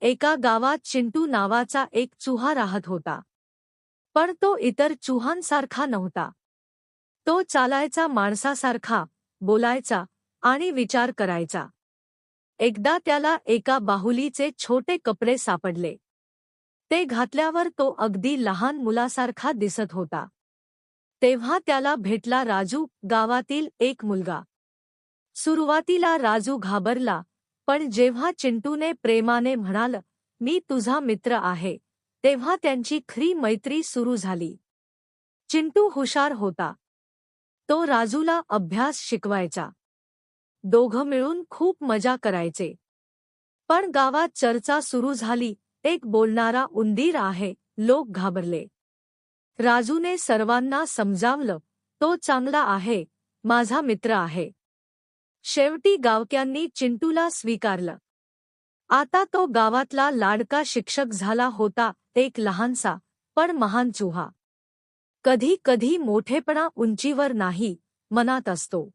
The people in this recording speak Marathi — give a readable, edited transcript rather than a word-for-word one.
एका गावात चिंटू नावाचा एक चुहा राहत होता. पण तो इतर चुहांसारखा नव्हता. तो चालायचा माणसासारखा, बोलायचा आणि विचार करायचा. एकदा त्याला एका बाहुलीचे छोटे कपडे सापडले. ते घातल्यावर तो अगदी लहान मुलासारखा दिसत होता. तेव्हा त्याला भेटला राजू, गावातील एक मुलगा. सुरुवातीला राजू घाबरला, पण जेव्हा चिंटूने प्रेमाने म्हणाल, "मी तुझा मित्र आहे," तेव्हा त्यांची खरी मैत्री सुरू झाली. चिंटू हुशार होता. तो राजूला अभ्यास शिकवायचा. दोघं मिळून खूप मजा करायचे. पण गावात चर्चा सुरू झाली, "एक बोलणारा उंदीर आहे," लोक घाबरले. राजूने सर्वांना समजावलं, "तो चांगला आहे, माझा मित्र आहे." शेवटी गावक्यांनी चिंटूला स्वीकारलं. आता तो गावातला लाडका शिक्षक झाला होता, एक लहानसा पण महान चुहा. कधी कधी मोठेपणा उंचीवर नाही, मनात असतो.